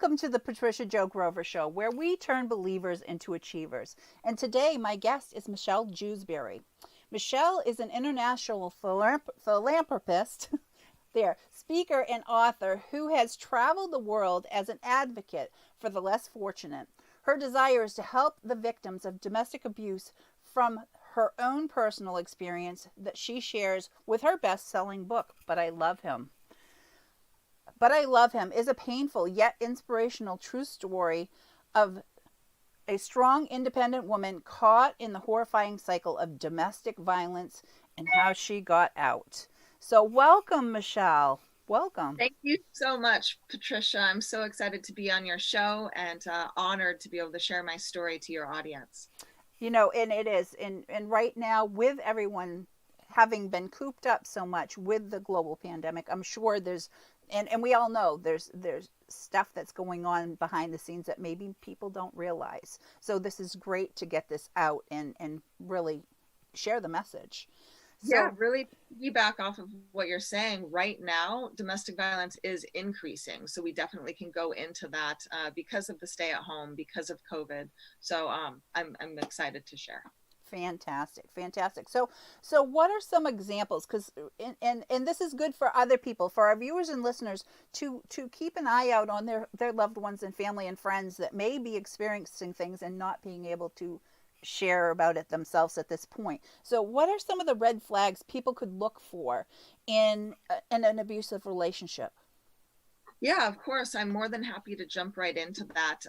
Welcome to the Patricia Joe Grover Show, where we turn believers into achievers. And today, my guest is Michelle Jewsbury. Michelle is an international philanthropist, speaker and author who has traveled the world as an advocate for the less fortunate. Her desire is to help the victims of domestic abuse from her own personal experience that she shares with her best-selling book, But I Love Him. But I Love Him is a painful yet inspirational true story of a strong, independent woman caught in the horrifying cycle of domestic violence and how she got out. So, welcome, Michelle. Welcome. Thank you so much, Patricia. I'm so excited to be on your show and honored to be able to share my story to your audience. You know, and it is. And right now, with everyone having been cooped up so much with the global pandemic, I'm sure there's, and we all know there's stuff that's going on behind the scenes that maybe people don't realize. So this is great to get this out and really share the message. Yeah, really piggyback off of what you're saying. Right now, domestic violence is increasing. So we definitely can go into that because of the stay at home, because of COVID. So I'm excited to share. Fantastic. So what are some examples? Because and this is good for other people, for our viewers and listeners to keep an eye out on their loved ones and family and friends that may be experiencing things and not being able to share about it themselves at this point. So what are some of the red flags people could look for in an abusive relationship? Yeah, of course. I'm more than happy to jump right into that.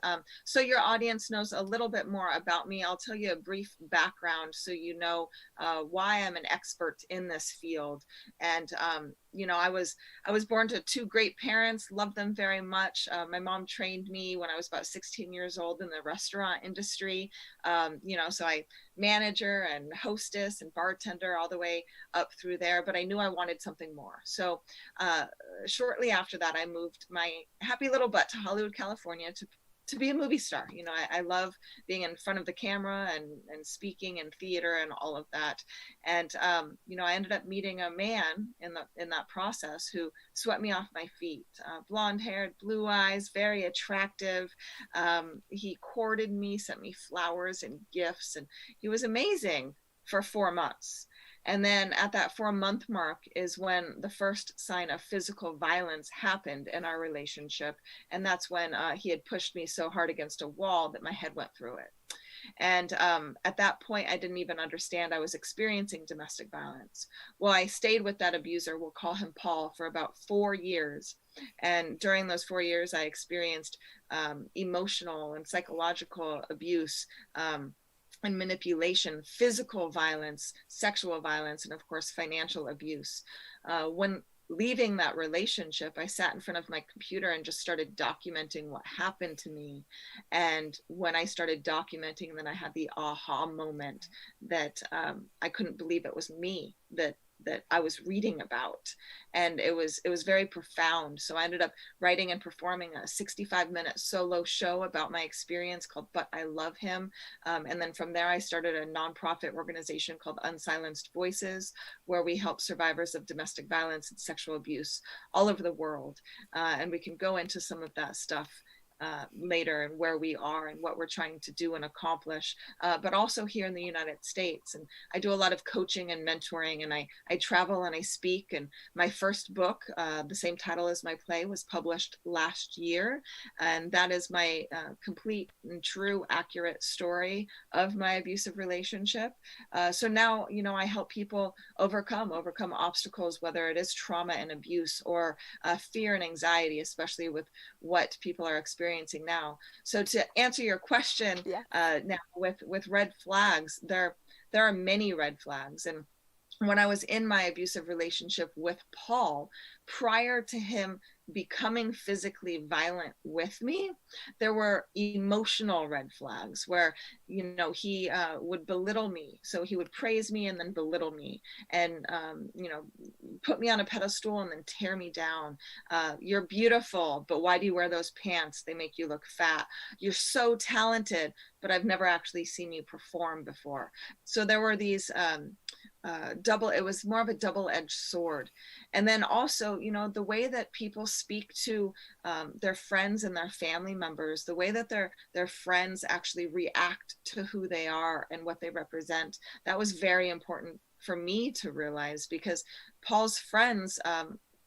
So your audience knows a little bit more about me. I'll tell you a brief background so you know why I'm an expert in this field. And I was born to two great parents, loved them very much. My mom trained me when I was about 16 years old in the restaurant industry. So I manager and hostess and bartender all the way up through there, but I knew I wanted something more. So shortly after that, I moved my happy little butt to Hollywood, California to be a movie star. I love being in front of the camera and speaking and theater and all of that. And, I ended up meeting a man in that process who swept me off my feet, blonde haired, blue eyes, very attractive. He courted me, sent me flowers and gifts, and he was amazing for 4 months. And then at that 4-month mark is when the first sign of physical violence happened in our relationship. And that's when he had pushed me so hard against a wall that my head went through it. And at that point, I didn't even understand I was experiencing domestic violence. Well, I stayed with that abuser, we'll call him Paul, for about 4 years. And during those 4 years, I experienced emotional and psychological abuse, and manipulation, physical violence, sexual violence, and of course, financial abuse. When leaving that relationship, I sat in front of my computer and just started documenting what happened to me. And when I started documenting, then I had the aha moment that I couldn't believe it was me that I was reading about. And it was very profound. So I ended up writing and performing a 65-minute solo show about my experience called But I Love Him. And then from there, I started a nonprofit organization called Unsilenced Voices, where we help survivors of domestic violence and sexual abuse all over the world. And we can go into some of that stuff later, and where we are and what we're trying to do and accomplish, but also here in the United States. And I do a lot of coaching and mentoring, and I travel and I speak. And my first book, the same title as my play, was published last year. And that is my complete and true, accurate story of my abusive relationship. So now, I help people overcome obstacles, whether it is trauma and abuse or fear and anxiety, especially with what people are experiencing now. So to answer your question, now with red flags, there are many red flags. And when I was in my abusive relationship with Paul, prior to him becoming physically violent with me, there were emotional red flags where, he would belittle me. So he would praise me and then belittle me, and, put me on a pedestal and then tear me down. You're beautiful, but why do you wear those pants? They make you look fat. You're so talented, but I've never actually seen you perform before. So there were these it was more of a double-edged sword. And then also, the way that people speak to their friends and their family members, the way that their friends actually react to who they are and what they represent, that was very important for me to realize, because Paul's friends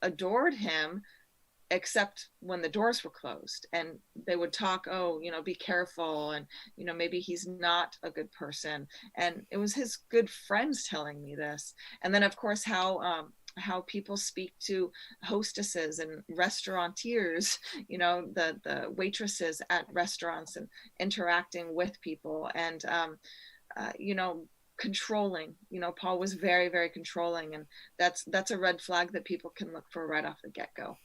adored him, except when the doors were closed, and they would talk, oh, be careful, and maybe he's not a good person. And it was his good friends telling me this. And then of course how people speak to hostesses and restaurateurs, the waitresses at restaurants, and interacting with people, and controlling. Paul was very, very controlling, and that's a red flag that people can look for right off the get-go.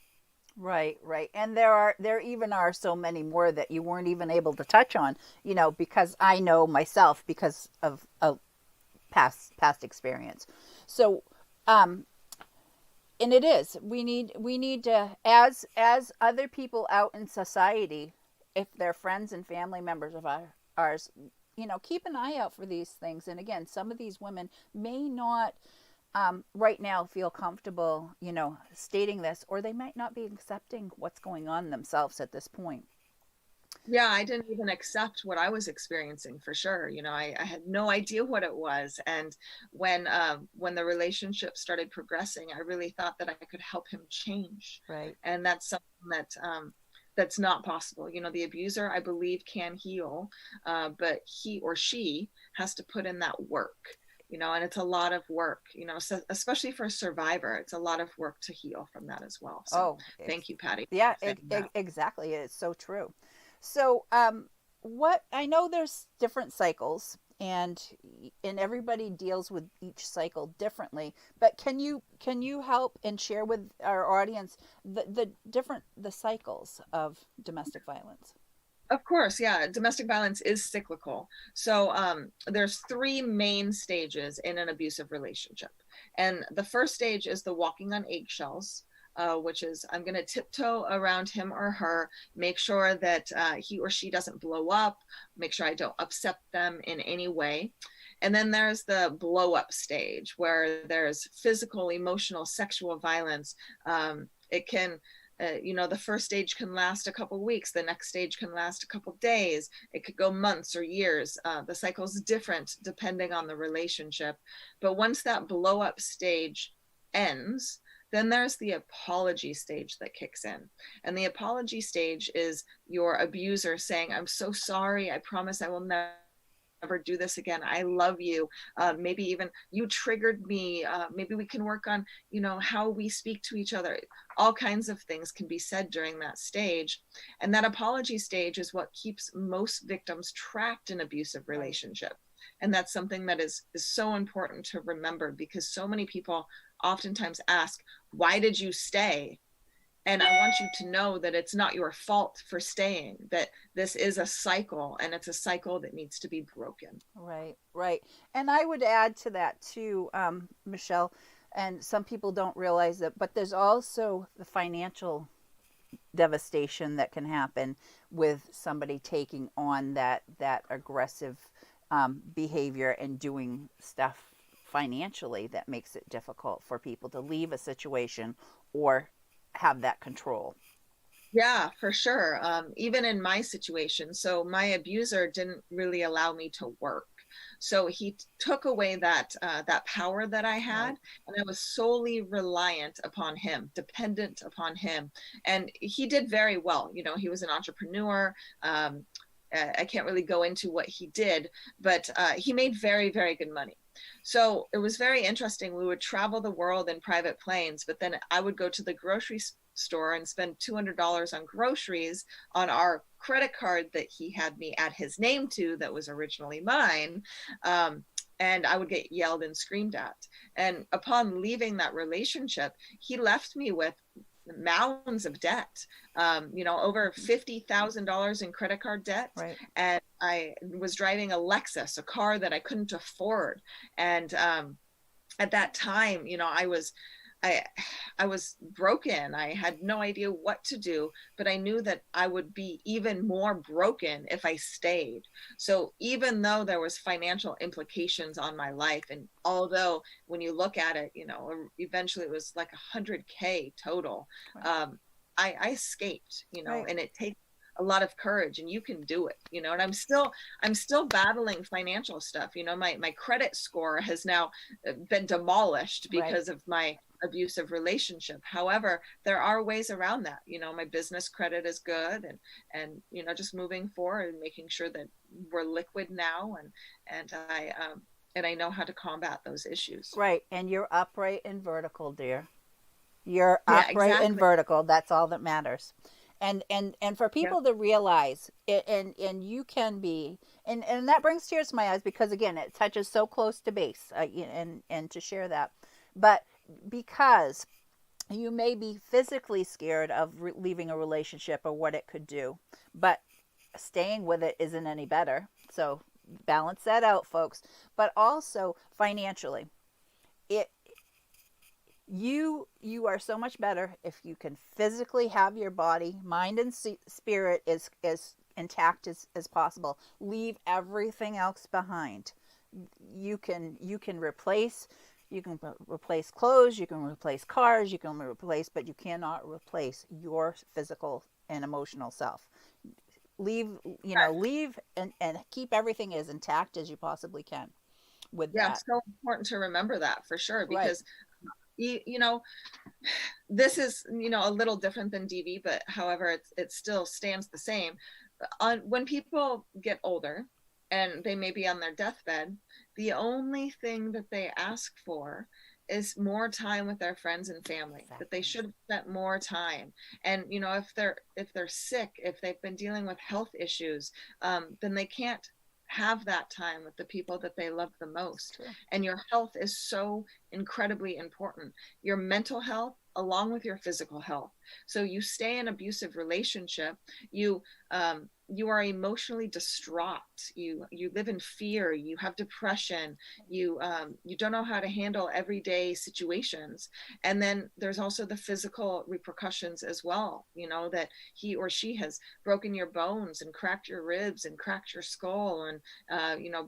Right, right. And there even are so many more that you weren't even able to touch on, because I know myself because of past experience. So, and it is, we need to, as other people out in society, if they're friends and family members of ours, keep an eye out for these things. And again, some of these women may not right now feel comfortable, stating this, or they might not be accepting what's going on themselves at this point. Yeah, I didn't even accept what I was experiencing, for sure. I had no idea what it was. And when the relationship started progressing, I really thought that I could help him change. Right. And that's something that's not possible. The abuser, I believe, can heal, but he or she has to put in that work. And it's a lot of work, so especially for a survivor, it's a lot of work to heal from that as well. So thank you, Patty. Yeah, exactly. It's so true. So, what I know, there's different cycles, and everybody deals with each cycle differently. But can you help and share with our audience the cycles of domestic violence? Of course, yeah. Domestic violence is cyclical. So there's three main stages in an abusive relationship. And the first stage is the walking on eggshells, which is, I'm going to tiptoe around him or her, make sure that he or she doesn't blow up, make sure I don't upset them in any way. And then there's the blow up stage, where there's physical, emotional, sexual violence. It can the first stage can last a couple weeks. The next stage can last a couple days. It could go months or years. The cycle is different depending on the relationship. But once that blow up stage ends, then there's the apology stage that kicks in. And the apology stage is your abuser saying, I'm so sorry. I promise I will never do this again. I love you. Maybe even you triggered me. Maybe we can work on, how we speak to each other. All kinds of things can be said during that stage. And that apology stage is what keeps most victims trapped in abusive relationships. And that's something that is so important to remember, because so many people oftentimes ask, why did you stay? And I want you to know that it's not your fault for staying, that this is a cycle, and it's a cycle that needs to be broken. Right, right. And I would add to that too, Michelle, and some people don't realize it, but there's also the financial devastation that can happen with somebody taking on that aggressive behavior and doing stuff financially that makes it difficult for people to leave a situation or have that control. Yeah, for sure. Even in my situation, so my abuser didn't really allow me to work. So he took away that power that I had, and I was solely reliant upon him, dependent upon him. And he did very well. He was an entrepreneur. I can't really go into what he did, but he made very, very good money. So it was very interesting. We would travel the world in private planes, but then I would go to the grocery store and spend $200 on groceries on our credit card that he had me add his name to, that was originally mine. And I would get yelled and screamed at. And upon leaving that relationship, he left me with mounds of debt, over $50,000 in credit card debt. Right. And I was driving a Lexus, a car that I couldn't afford. And at that time, I I was broken. I had no idea what to do, but I knew that I would be even more broken if I stayed. So even though there was financial implications on my life, and although when you look at it, eventually it was like 100K total, Right. I escaped, Right. and it takes a lot of courage, and you can do it, and I'm still battling financial stuff. My credit score has now been demolished Right. because of my abusive relationship. However, there are ways around that. My business credit is good, and just moving forward and making sure that we're liquid now, and I know how to combat those issues. Right. And you're upright and vertical, dear. You're Yeah, upright and exactly. vertical. That's all that matters. And for Yeah. people to realize it, and you can be, and that brings tears to my eyes because again it touches so close to base, and to share that, but because you may be physically scared of leaving a relationship or what it could do, but staying with it isn't any better. So balance that out, folks. But also financially, it you are so much better if you can physically have your body, mind, and spirit as intact as possible. Leave everything else behind. You can replace clothes, you can replace cars, you can replace, but you cannot replace your physical and emotional self. Leave and keep everything as intact as you possibly can with Yeah, that. it's so important to remember that for sure, Right. because you know this is a little different than DV, but however it still stands the same. When people get older and they may be on their deathbed, the only thing that they ask for is more time with their friends and family, that they Exactly. should have spent more time. And if they're sick, if they've been dealing with health issues, then they can't have that time with the people that they love the It's most. true. And your health is so incredibly important, your mental health along with your physical health. So you stay in an abusive relationship, you are emotionally distraught, you live in fear, you have depression, you don't know how to handle everyday situations. And then there's also the physical repercussions as well, that he or she has broken your bones and cracked your ribs and cracked your skull, and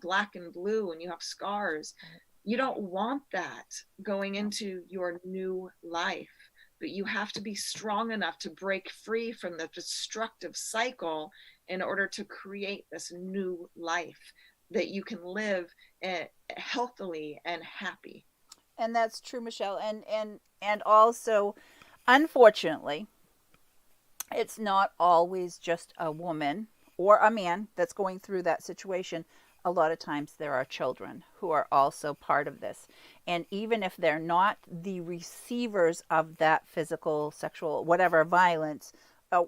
black and blue, and you have scars. Right. You don't want that going into your new life, but you have to be strong enough to break free from the destructive cycle in order to create this new life that you can live healthily and happy. And that's true, Michelle. And also, unfortunately, it's not always just a woman or a man that's going through that situation. A lot of times there are children who are also part of this. And even if they're not the receivers of that physical, sexual, whatever violence,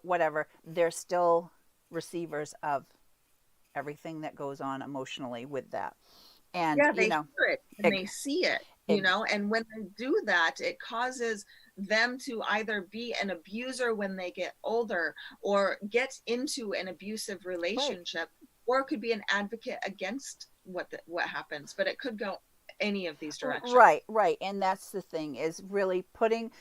whatever, they're still receivers of everything that goes on emotionally with that. And, Yeah, they hear it and ex- they see it, and when they do that, it causes them to either be an abuser when they get older, or get into an abusive right. relationship, or could be an advocate against what happens, but it could go any of these directions. Right, right. And that's the thing is really putting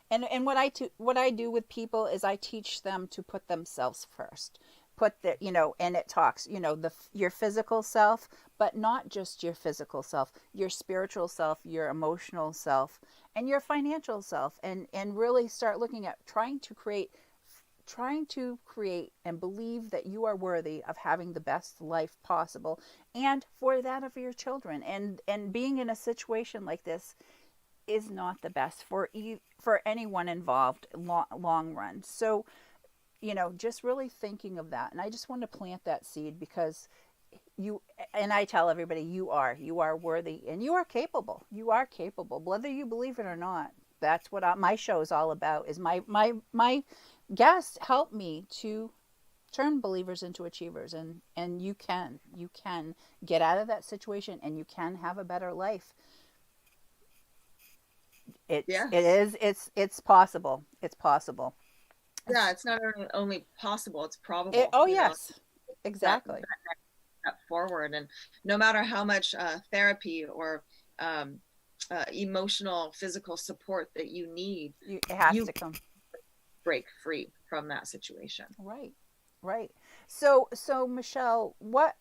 and what I do with people is I teach them to put themselves first. Put the and it talks the your physical self, but not just your physical self, your spiritual self, your emotional self, and your financial self, and really start looking at trying to create and believe that you are worthy of having the best life possible, and for that of your children. And being in a situation like this is not the best for anyone involved long run. So just really thinking of that, and I just want to plant that seed because you and I tell everybody you are worthy and you are capable whether you believe it or not. That's what my show is all about. Is my guests help me to turn believers into achievers, and you can get out of that situation and you can have a better life. it's Yeah. it is it's possible. It's possible. Yeah, It's, it's not only possible, it's it, probable, oh yes, that exactly. step forward. And no matter how much therapy or emotional, physical support that you need, It has you to come. break free from that situation. Right. Right. So Michelle, what,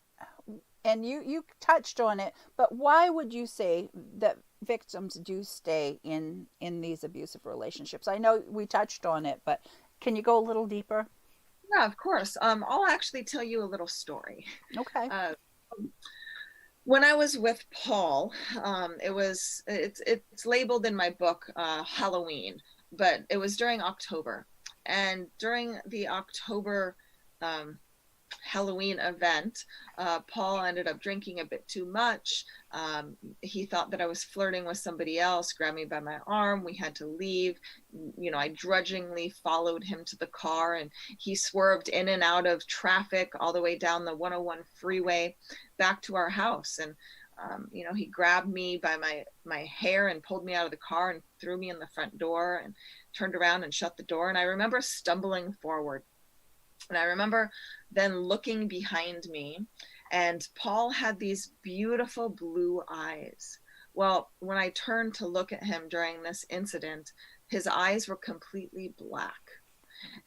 and you touched on it, but why would you say that victims do stay in these abusive relationships? I know we touched on it, but can you go a little deeper? Yeah, of course. I'll actually tell you a little story. Okay. Uh, when I was with Paul, it's labeled in my book Halloween, but it was during October, and during the October um, Halloween event, Paul ended up drinking a bit too much. He thought that I was flirting with somebody else, grabbed me by my arm. We had to leave. You know, I grudgingly followed him to the car, and he swerved in and out of traffic all the way down the 101 freeway back to our house. And you know, he grabbed me by my hair and pulled me out of the car and threw me in the front door and turned around and shut the door. And I remember stumbling forward. And I remember then looking behind me, and Paul had these beautiful blue eyes. Well, when I turned to look at him during this incident, his eyes were completely black.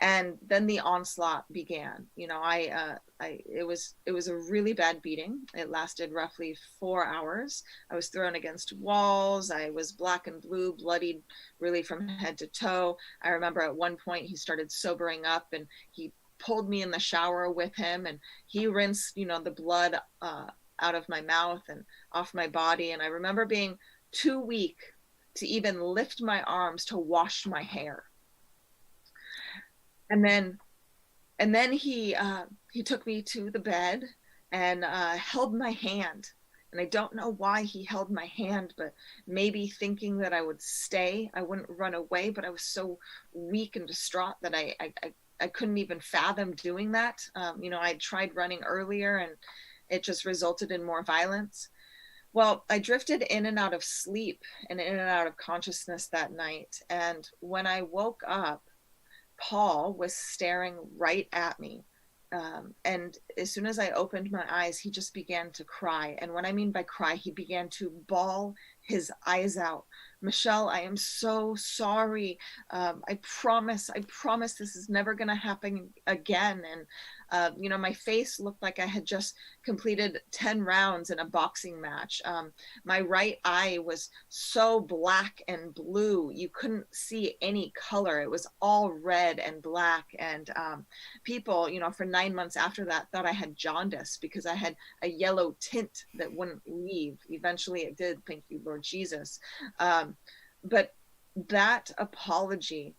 And then the onslaught began. You know, it was a really bad beating. It lasted roughly 4 hours. I was thrown against walls. I was black and blue, bloodied really from head to toe. I remember at one point he started sobering up, and he pulled me in the shower with him, and he rinsed, you know, the blood out of my mouth and off my body. And I remember being too weak to even lift my arms to wash my hair. And then he took me to the bed and held my hand. And I don't know why he held my hand, but maybe thinking that I would stay, I wouldn't run away. But I was so weak and distraught that I couldn't even fathom doing that. You know, I tried running earlier, and it just resulted in more violence. Well, I drifted in and out of sleep and in and out of consciousness that night. And when I woke up, Paul was staring right at me. And as soon as I opened my eyes, he just began to cry. And what I mean by cry, he began to bawl his eyes out. Michelle, I am so sorry. I promise this is never going to happen again. And, you know, my face looked like I had just completed 10 rounds in a boxing match. My right eye was so black and blue, you couldn't see any color. It was all red and black. And people, you know, for 9 months after that, thought I had jaundice because I had a yellow tint that wouldn't leave. Eventually it did, thank you, Lord Jesus. But that apology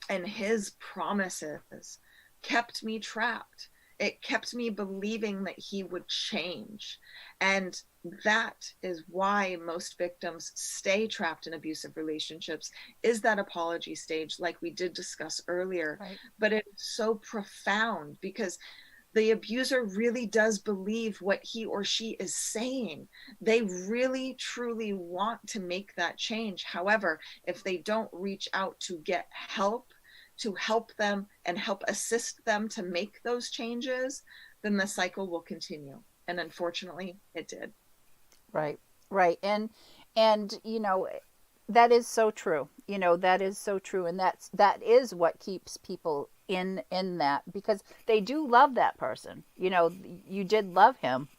and his promises kept me trapped. It kept me believing that he would change. And that is why most victims stay trapped in abusive relationships, is that apology stage, like we did discuss earlier. Right. But it's so profound because the abuser really does believe what he or she is saying. They really, truly want to make that change. However, if they don't reach out to get help, to help them and help assist them to make those changes, then the cycle will continue. And unfortunately, it did. Right. Right. And you know, that is so true. You know, that is so true, and that is what keeps people in that, because they do love that person. You know, you did love him,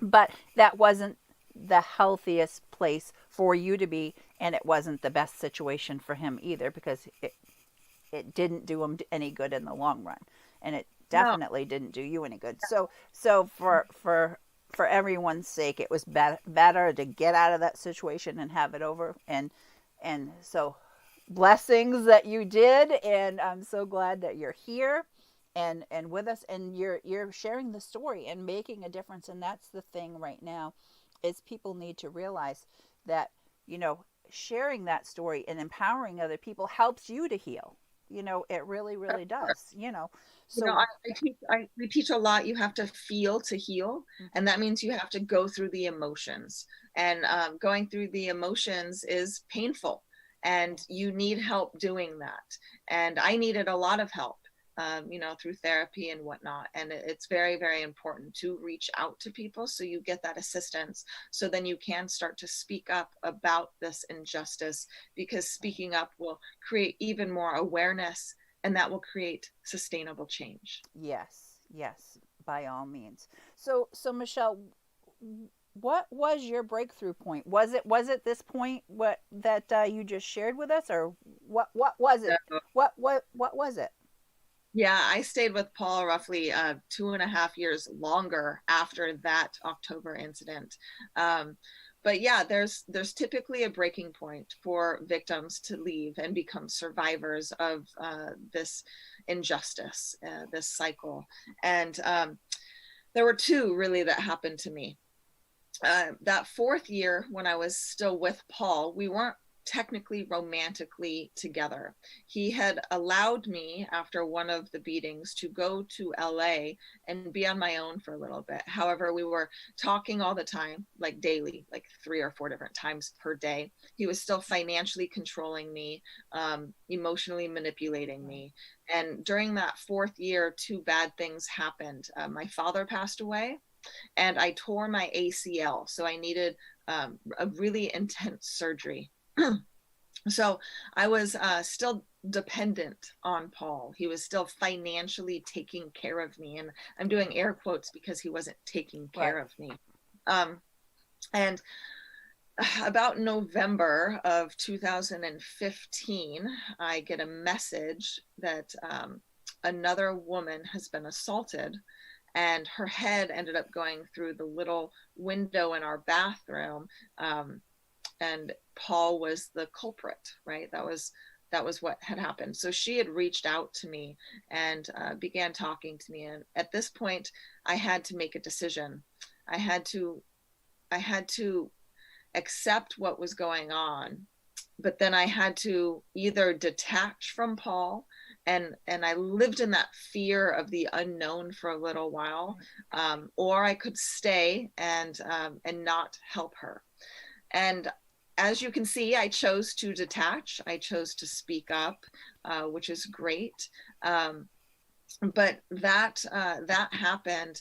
but that wasn't the healthiest place for you to be, and it wasn't the best situation for him either, because it didn't do him any good in the long run, and it No, definitely didn't do you any good. So for everyone's sake, it was better to get out of that situation and have it over. And so blessings that you did, and I'm so glad that you're here and with us, and you're sharing the story and making a difference. And that's the thing right now, is people need to realize that, you know, sharing that story and empowering other people helps you to heal. You know, it really, really does. You know, you know, so we teach a lot. You have to feel to heal, mhm. and that means you have to go through the emotions. And going through the emotions is painful, and you need help doing that. And I needed a lot of help. through therapy and whatnot. And it's very, very important to reach out to people so you get that assistance. So then you can start to speak up about this injustice, because speaking up will create even more awareness, and that will create sustainable change. Yes, yes, by all means. So Michelle, what was your breakthrough point? Was it this point what that you just shared with us, or what was it? So, What was it? yeah, I stayed with Paul roughly 2.5 years longer after that October incident. Um, but yeah, there's typically a breaking point for victims to leave and become survivors of this injustice, this cycle. And there were two really that happened to me. That fourth year, when I was still with Paul, we weren't technically romantically together. He had allowed me, after one of the beatings, to go to LA and be on my own for a little bit. However, we were talking all the time, like daily, like 3 or 4 different times per day. He was still financially controlling me, emotionally manipulating me. And during that fourth year, two bad things happened. My father passed away, and I tore my ACL. So I needed a really intense surgery. So I was still dependent on Paul. He was still financially taking care of me. And I'm doing air quotes because he wasn't taking care of me. And about November of 2015, I get a message that another woman has been assaulted, and her head ended up going through the little window in our bathroom. And Paul was the culprit, right? That was what had happened. So she had reached out to me and began talking to me. And at this point, I had to make a decision. I had to accept what was going on, but then I had to either detach from Paul, and I lived in that fear of the unknown for a little while, or I could stay and not help her. And as you can see, I chose to detach. I chose to speak up, which is great. But that happened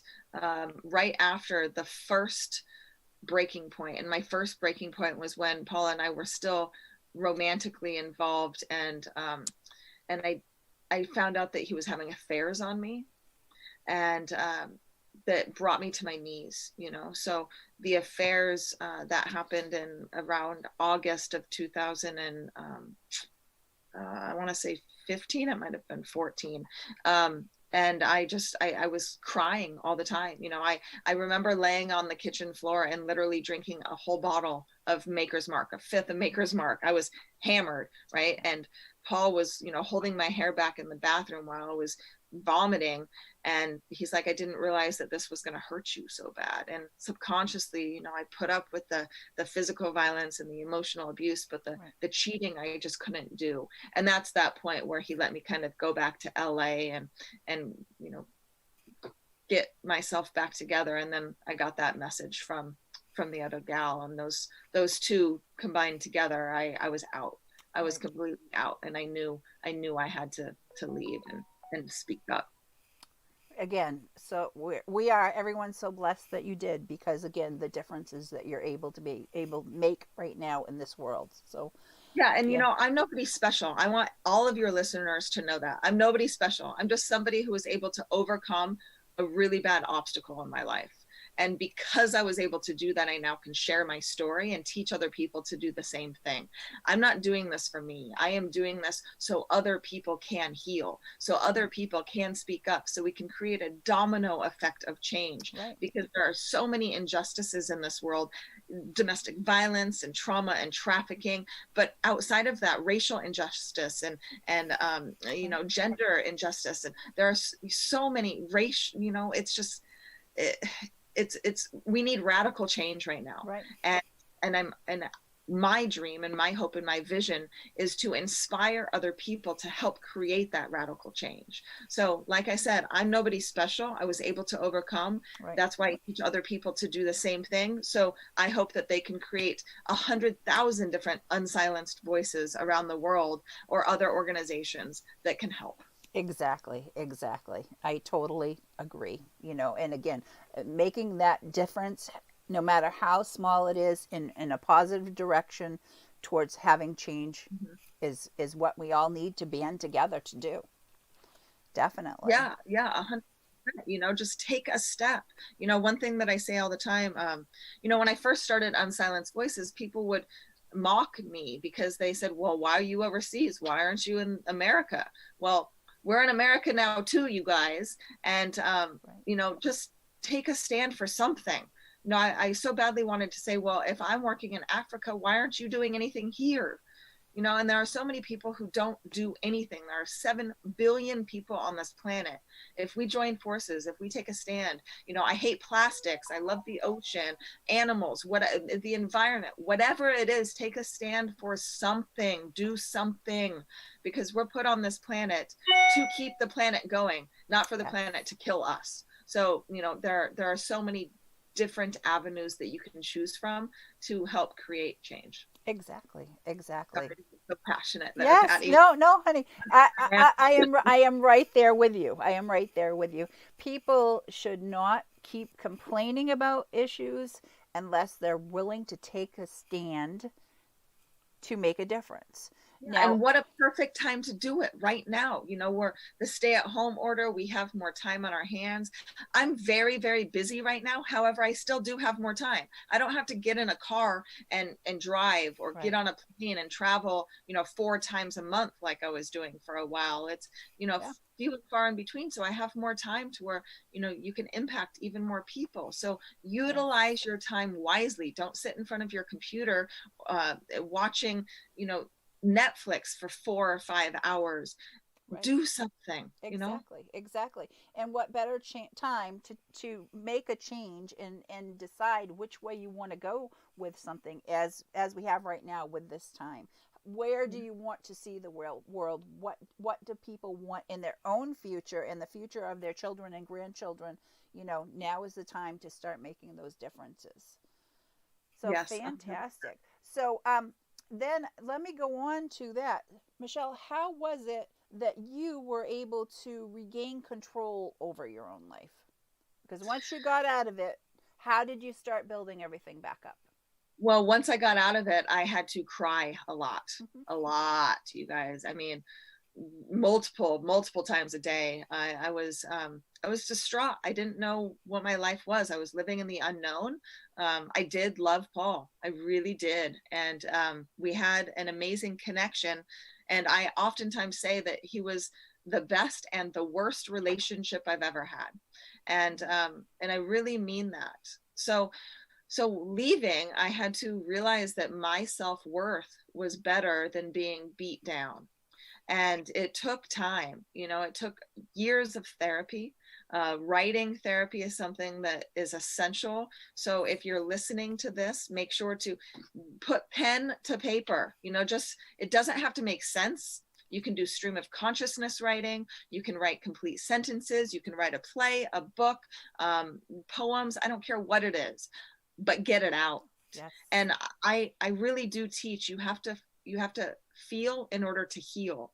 right after the first breaking point. And my first breaking point was when Paul and I were still romantically involved, and I found out that he was having affairs on me, and that brought me to my knees, So the affairs that happened in around August of 2000 and I want to say 15, it might have been 14. And I was crying all the time. I remember laying on the kitchen floor and literally drinking a whole bottle of Maker's Mark, a fifth of Maker's Mark. I was hammered, right? And Paul was, holding my hair back in the bathroom while I was vomiting. And he's like, I didn't realize that this was going to hurt you so bad. And subconsciously, I put up with the physical violence and the emotional abuse, but the cheating, I just couldn't do. And that's that point where he let me kind of go back to LA and get myself back together. And then I got that message from the other gal, and those two combined together, I was out. I was completely out, and I knew I had to leave and speak up. Again, so we are everyone's so blessed that you did, because again, the differences that you're able to make right now in this world. So yeah, and I'm nobody special. I want all of your listeners to know that I'm nobody special. I'm just somebody who was able to overcome a really bad obstacle in my life. And because I was able to do that, I now can share my story and teach other people to do the same thing. I'm not doing this for me. I am doing this so other people can heal, so other people can speak up, so we can create a domino effect of change. Right. Because there are so many injustices in this world, domestic violence and trauma and trafficking, but outside of that, racial injustice and gender injustice, and there are so many race. It's just. We need radical change right now. Right. And my dream and my hope and my vision is to inspire other people to help create that radical change. So like I said, I'm nobody special. I was able to overcome. Right. That's why I teach other people to do the same thing. So I hope that they can create 100,000 different unsilenced voices around the world, or other organizations that can help. Exactly, exactly. I totally agree. And again, making that difference, no matter how small it is, in a positive direction towards having change, Mhm. is what we all need to band together to do. Definitely. Yeah, yeah, 100%. Just take a step. One thing that I say all the time, when I first started Unsilenced Voices, people would mock me because they said, well, why are you overseas? Why aren't you in America? Well, we're in America now too, you guys. And, Right. just take a stand for something. I so badly wanted to say, well, if I'm working in Africa, why aren't you doing anything here? And there are so many people who don't do anything. There are 7 billion people on this planet. If we join forces, if we take a stand, I hate plastics, I love the ocean, animals, the environment, whatever it is, take a stand for something, do something, because we're put on this planet to keep the planet going, not for the Yes. planet to kill us. So, there are so many different avenues that you can choose from to help create change. Exactly. Exactly. Sorry, so passionate there, Yes. Patty. No, no, honey. Yeah. I am right there with you. I am right there with you. People should not keep complaining about issues unless they're willing to take a stand to make a difference. Now, And what a perfect time to do it right now. We're the stay at home order. We have more time on our hands. I'm very, very busy right now. However, I still do have more time. I don't have to get in a car and drive, or get right. on a plane and travel, 4 times a month like I was doing for a while. It's, Yeah. few and far in between. So I have more time to where, you can impact even more people. So Yes. utilize your time wisely. Don't sit in front of your computer watching, you know, Netflix for 4 or 5 hours. Right. Do something. Exactly, exactly. And what better time to make a change and decide which way you want to go with something, as we have right now with this time. Where do you want to see the world? What do people want in their own future and the future of their children and grandchildren? Now is the time to start making those differences. So Yes. fantastic. So then let me go on to that. Michelle, how was it that you were able to regain control over your own life? Because once you got out of it, how did you start building everything back up? Well, once I got out of it, I had to cry Mm-hmm. a lot, you guys. I mean, multiple times a day. I was distraught. I didn't know what my life was. I was living in the unknown. I did love Paul. I really did. And we had an amazing connection. And I oftentimes say that he was the best and the worst relationship I've ever had. And I really mean that. So leaving, I had to realize that my self-worth was better than being beat down. And it took time. It took years of therapy. Writing therapy is something that is essential. So if you're listening to this, make sure to put pen to paper. Just, it doesn't have to make sense. You can do stream of consciousness writing. You can write complete sentences. You can write a play, a book, poems. I don't care what it is, but get it out. Yes. And I really do teach, you have to feel in order to heal.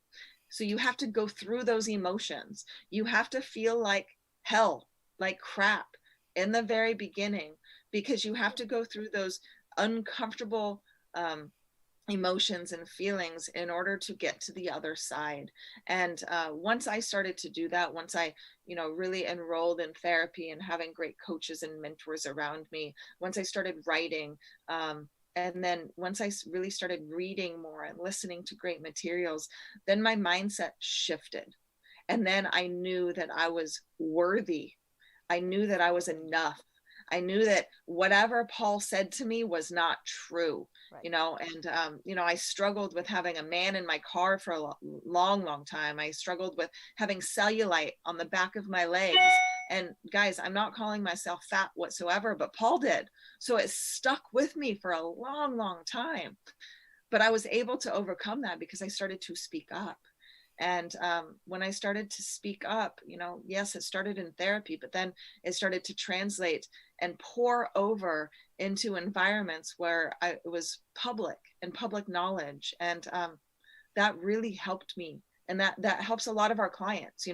So you have to go through those emotions. You have to feel like hell, like crap in the very beginning, because you have to go through those uncomfortable emotions and feelings in order to get to the other side. And once I started to do that, once I really enrolled in therapy and having great coaches and mentors around me, once I started writing, and then once I really started reading more and listening to great materials, then my mindset shifted. And then I knew that I was worthy. I knew that I was enough. I knew that whatever Paul said to me was not true. Right. And I struggled with having a man in my car for a long time. I struggled with having cellulite on the back of my legs. And guys, I'm not calling myself fat whatsoever, but Paul did. So it stuck with me for a long time. But I was able to overcome that because I started to speak up. And when I started to speak up, yes, it started in therapy, but then it started to translate and pour over into environments where it was public and public knowledge. And that really helped me And that helps a lot of our clients.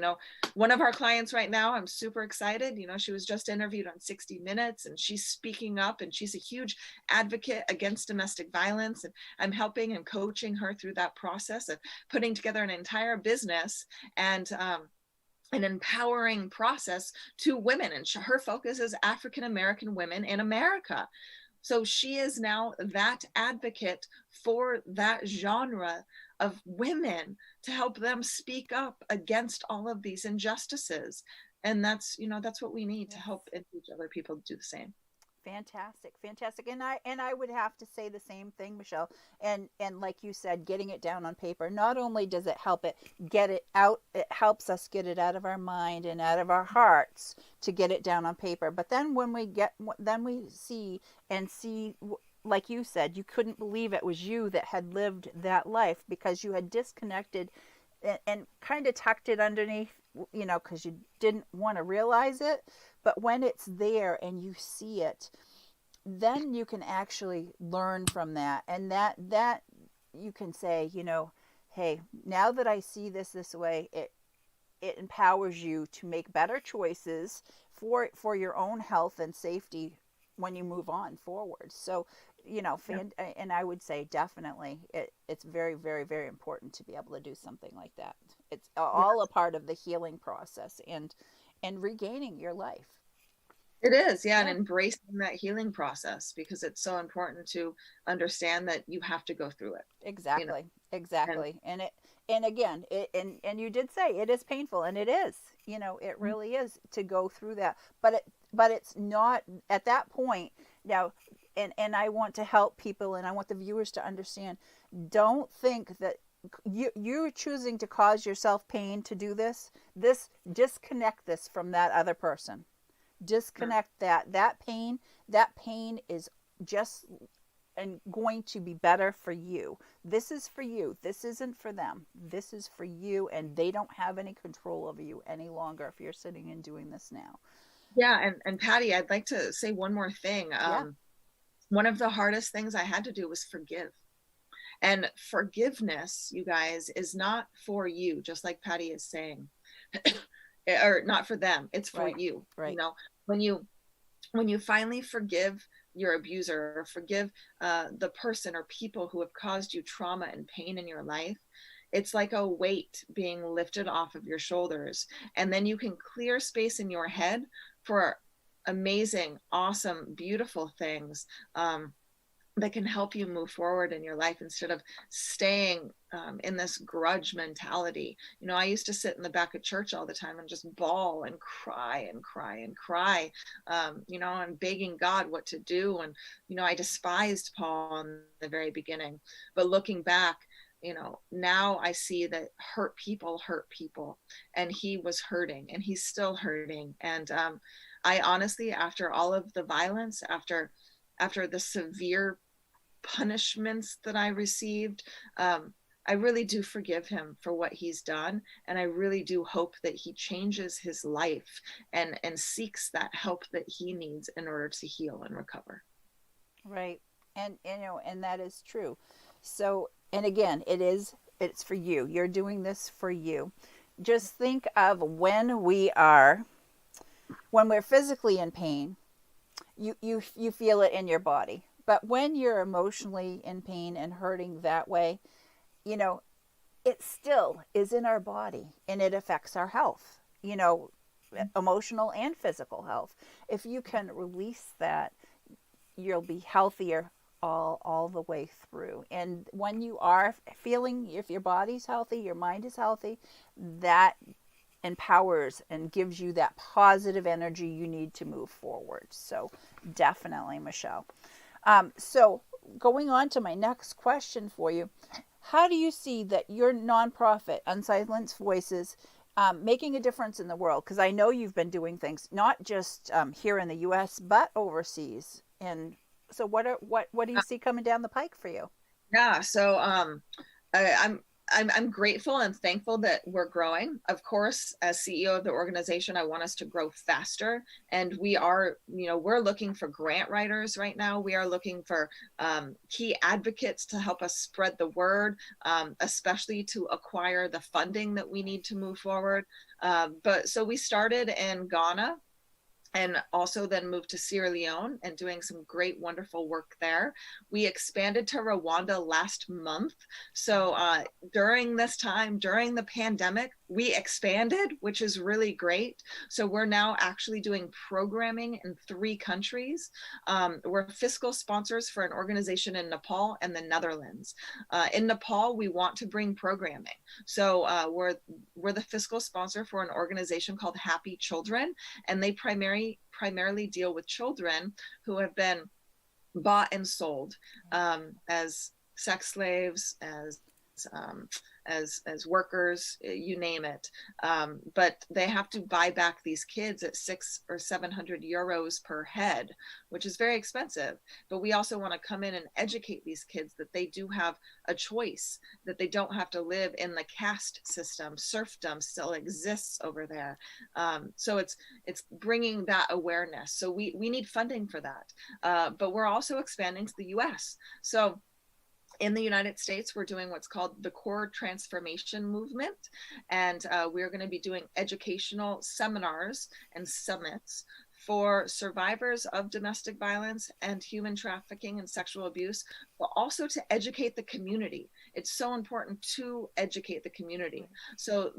One of our clients right now, I'm super excited. She was just interviewed on 60 Minutes, and she's speaking up, and she's a huge advocate against domestic violence. And I'm helping and coaching her through that process of putting together an entire business and an empowering process to women. And her focus is African American women in America. So she is now that advocate for that genre of women to help them speak up against all of these injustices. And that's what we need to help encourage other people to do the same. Fantastic, fantastic. And I would have to say the same thing, Michelle. And like you said, getting it down on paper, not only does it help it get it out, it helps us get it out of our mind and out of our hearts to get it down on paper. But then then we see, like you said, you couldn't believe it was you that had lived that life because you had disconnected and kind of tucked it underneath, because you didn't want to realize it. But when it's there and you see it, then you can actually learn from that. And that you can say, hey, now that I see this way, it empowers you to make better choices for your own health and safety when you move on forward. So, and I would say definitely it's very, very, very important to be able to do something like that. It's all a part of the healing process and regaining your life. It is, yeah, and embracing that healing process, because it's so important to understand that you have to go through it. Exactly. And again, and you did say it is painful, and it is, it really is to go through that. But it's not at that point now. And I want to help people, and I want the viewers to understand. Don't think that you're choosing to cause yourself pain to do this. Disconnect this from that other person. Disconnect that pain. That pain is just and going to be better for you. This is for you. This isn't for them. This is for you, and they don't have any control over you any longer if you're sitting and doing this now. Yeah, and Patty, I'd like to say one more thing. One of the hardest things I had to do was forgive. And forgiveness, you guys, is not for you, just like Patty is saying, or not for them. It's for you. Right. When you finally forgive your abuser, or forgive the person or people who have caused you trauma and pain in your life, it's like a weight being lifted off of your shoulders. And then you can clear space in your head for amazing, awesome, beautiful things that can help you move forward in your life instead of staying in this grudge mentality. I used to sit in the back of church all the time and just bawl and cry and cry and cry, and begging God what to do. And, I despised Paul in the very beginning, but looking back, now I see that hurt people, and he was hurting, and he's still hurting. And I honestly, after all of the violence, after the severe punishments that I received, I really do forgive him for what he's done. And I really do hope that he changes his life and seeks that help that he needs in order to heal and recover. Right. And that is true. So, and again, it's for you. You're doing this for you. Just think of when we're physically in pain, you feel it in your body. But when you're emotionally in pain and hurting that way, it still is in our body, and it affects our health, emotional and physical health. If you can release that, you'll be healthier all the way through. And when you are feeling, if your body's healthy, your mind is healthy, that empowers and gives you that positive energy you need to move forward. So definitely, Michelle. So going on to my next question for you, how do you see that your nonprofit, Unsilenced Voices, making a difference in the world? Because I know you've been doing things not just here in the U.S. but overseas. And so what do you see coming down the pike for you? Yeah, so I'm grateful and thankful that we're growing. Of course, as CEO of the organization, I want us to grow faster. And we are, we're looking for grant writers right now. We are looking for key advocates to help us spread the word, especially to acquire the funding that we need to move forward. But so we started in Ghana, and also then moved to Sierra Leone and doing some great, wonderful work there. We expanded to Rwanda last month. So during this time, during the pandemic, we expanded, which is really great. So we're now actually doing programming in 3 countries. We're fiscal sponsors for an organization in Nepal and the Netherlands. In Nepal, we want to bring programming. So we're the fiscal sponsor for an organization called Happy Children, and they primarily deal with children who have been bought and sold as sex slaves, as workers, you name it. But they have to buy back these kids at 600 or 700 euros per head, which is very expensive. But we also want to come in and educate these kids that they do have a choice, that they don't have to live in the caste system. Serfdom still exists over there. So it's bringing that awareness. So we need funding for that. But we're also expanding to the US. So in the United States, we're doing what's called the Core Transformation Movement. And we're going to be doing educational seminars and summits for survivors of domestic violence and human trafficking and sexual abuse, but also to educate the community. It's so important to educate the community. So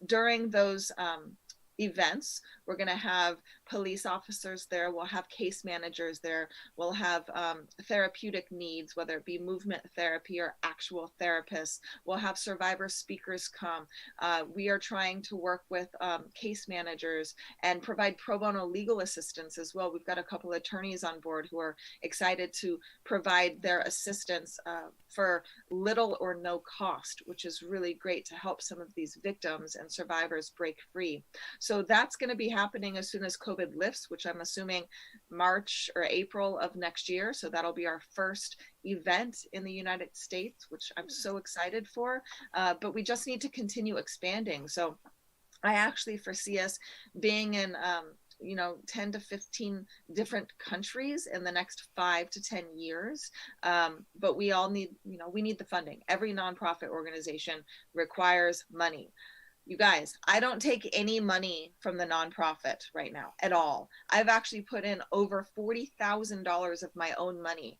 during those events, we're going to have police officers there, we'll have case managers there, we'll have therapeutic needs, whether it be movement therapy or actual therapists, we'll have survivor speakers come. We are trying to work with case managers and provide pro bono legal assistance as well. We've got a couple of attorneys on board who are excited to provide their assistance for little or no cost, which is really great to help some of these victims and survivors break free. So that's going to be happening as soon as COVID lifts, which I'm assuming March or April of next year. So that'll be our first event in the United States, which I'm so excited for. But we just need to continue expanding. So I actually foresee us being in 10 to 15 different countries in the next 5 to 10 years. But we all need, we need the funding. Every nonprofit organization requires money. You guys, I don't take any money from the nonprofit right now at all. I've actually put in over $40,000 of my own money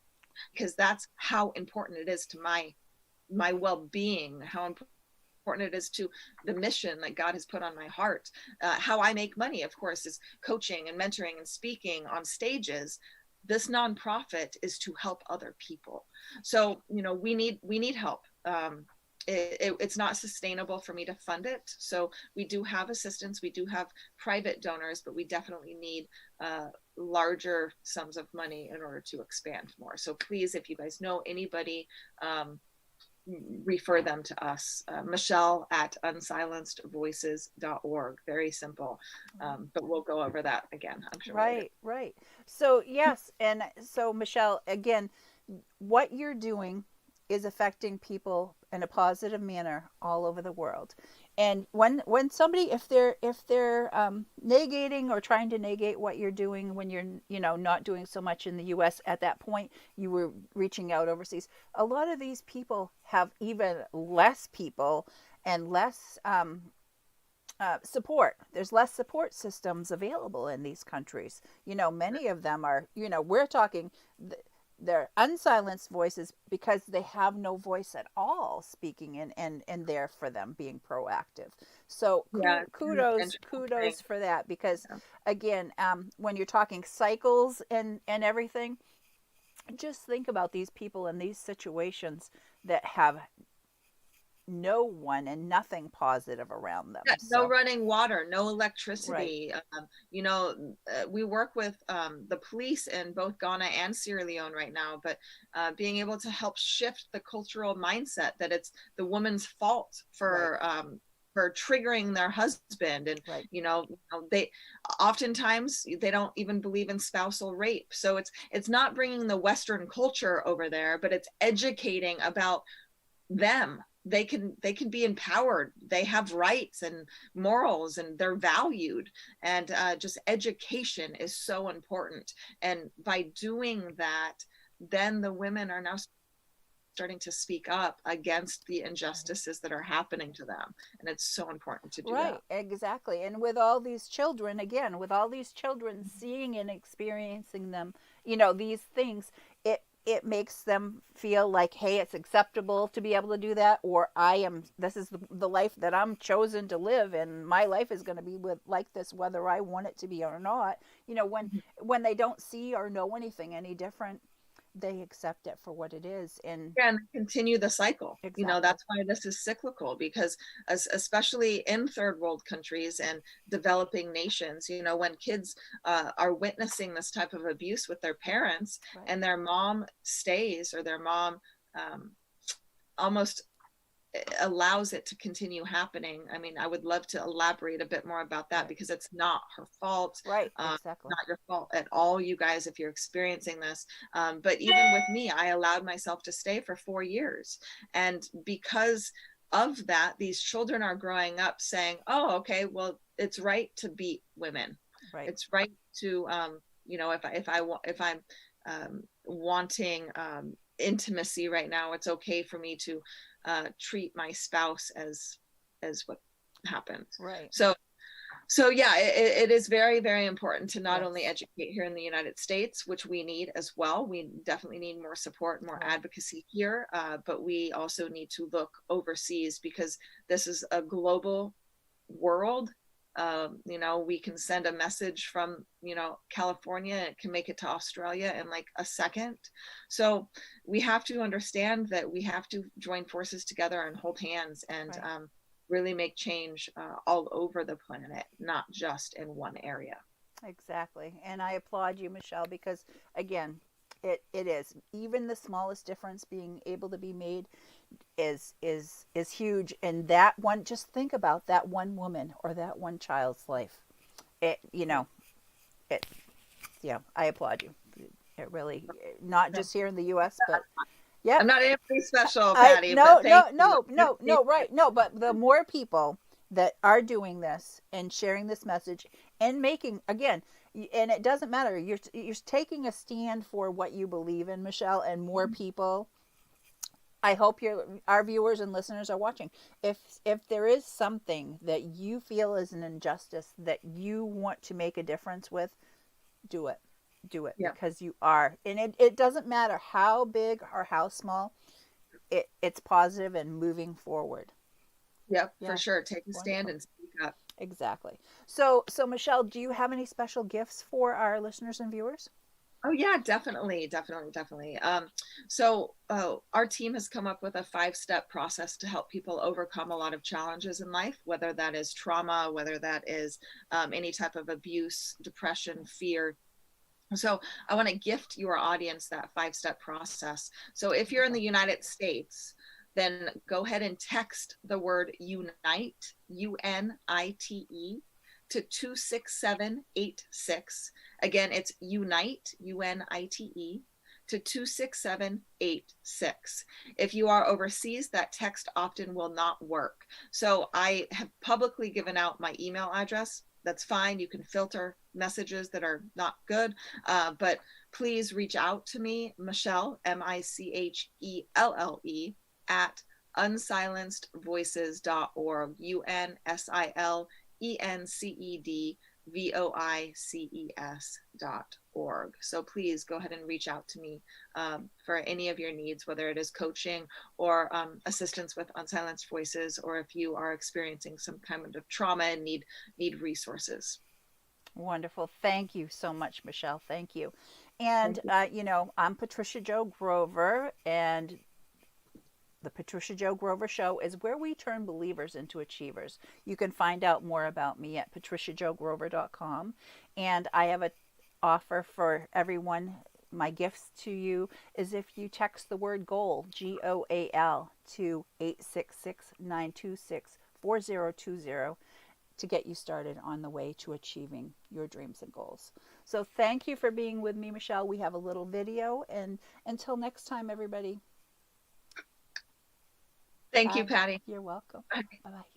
because that's how important it is to my well-being, how important it is to the mission that God has put on my heart. How I make money, of course, is coaching and mentoring and speaking on stages. This nonprofit is to help other people. So, we need help. It's not sustainable for me to fund it. So we do have assistance, we do have private donors, but we definitely need larger sums of money in order to expand more. So please, if you guys know anybody, refer them to us. Michelle at unsilencedvoices.org. Very simple. But we'll go over that again, I'm sure. Right. So yes, and so Michelle, again, what you're doing is affecting people in a positive manner all over the world. And when somebody, if they're negating or trying to negate what you're doing, when you're not doing so much in the US, at that point you were reaching out overseas. A lot of these people have even less people and less support. There's less support systems available in these countries. Many of them are, we're talking they're unsilenced voices because they have no voice at all speaking and there for them, being proactive. So kudos for that, because again, when you're talking cycles and everything, just think about these people in these situations that have no one and nothing positive around them. No running water, no electricity. Right. We work with the police in both Ghana and Sierra Leone right now, but being able to help shift the cultural mindset that it's the woman's fault for triggering their husband. And right. They oftentimes they don't even believe in spousal rape. So it's not bringing the Western culture over there, but it's educating about them. they can be empowered. They have rights and morals, and they're valued. And just education is so important. And by doing that, then the women are now starting to speak up against the injustices that are happening to them. And it's so important to do Right, that. exactly. And with all these children, again, with all these children seeing and experiencing them, these things, it makes them feel like, hey, it's acceptable to be able to do that, or this is the life that I'm chosen to live, and my life is going to be like this, whether I want it to be or not. When they don't see or know anything any different, they accept it for what it is. And And continue the cycle. exactly. That's why this is cyclical, because especially in third world countries and developing nations, when kids are witnessing this type of abuse with their parents, Right. and their mom stays, or their mom almost allows it to continue happening. I mean, I would love to elaborate a bit more about that, Right. because it's not her fault. Right, exactly. Not your fault at all, you guys, if you're experiencing this. But even with me, I allowed myself to stay for 4 years. And because of that, these children are growing up saying, oh, okay, well, it's right to beat women. Right. It's right to, if I'm wanting intimacy right now, it's okay for me to treat my spouse as what happened. Right. So yeah, it is very, very important to not Yes. only educate here in the United States, which we need as well. We definitely need more support, more Right. advocacy here, but we also need to look overseas, because this is a global world. We can send a message from California, and it can make it to Australia in like a second. So we have to understand that we have to join forces together and hold hands, and Right. really make change all over the planet, not just in one area. Exactly. And I applaud you, Michelle, because again, it is, even the smallest difference being able to be made is huge. And that one, just think about that one woman or that one child's life. It it yeah, I applaud you. It really, not just here in the US, but yeah. I'm not anybody special, Patty, No, but thank no, right. No, but the more people that are doing this and sharing this message and making, again, and it doesn't matter, you're taking a stand for what you believe in, Michelle, and more people. I hope our viewers and listeners are watching. If there is something that you feel is an injustice that you want to make a difference with, do it. Do it, Yeah. because you are. And it doesn't matter how big or how small, it's positive and moving forward. Yep, Yeah. for sure. Take a stand Wonderful. and speak up. Exactly. So Michelle, do you have any special gifts for our listeners and viewers? Oh yeah, definitely, definitely, definitely. So our team has come up with a 5-step process to help people overcome a lot of challenges in life, whether that is trauma, whether that is any type of abuse, depression, fear. So I want to gift your audience that 5-step process. So if you're in the United States, then go ahead and text the word UNITE, UNITE, to 26786. Again, it's UNITE, UNITE, to 26786. If you are overseas, that text often will not work. So I have publicly given out my email address. That's fine. You can filter messages that are not good, but please reach out to me, Michelle, Michelle, at unsilencedvoices.org, UNSILENCEDVOICES.org. So please go ahead and reach out to me for any of your needs, whether it is coaching or assistance with Unsilenced Voices, or if you are experiencing some kind of trauma and need resources. Wonderful. Thank you so much, Michelle. Thank you. And, Thank you. I'm Patricia Jo Grover, and the Patricia Jo Grover Show is where we turn believers into achievers. You can find out more about me at patriciajogrover.com. And I have an offer for everyone. My gifts to you is if you text the word GOAL, GOAL, to 866-926-4020 to get you started on the way to achieving your dreams and goals. So thank you for being with me, Michelle. We have a little video, and until next time, everybody. Thank you, Bye. Patty. You're welcome. Bye. Bye bye.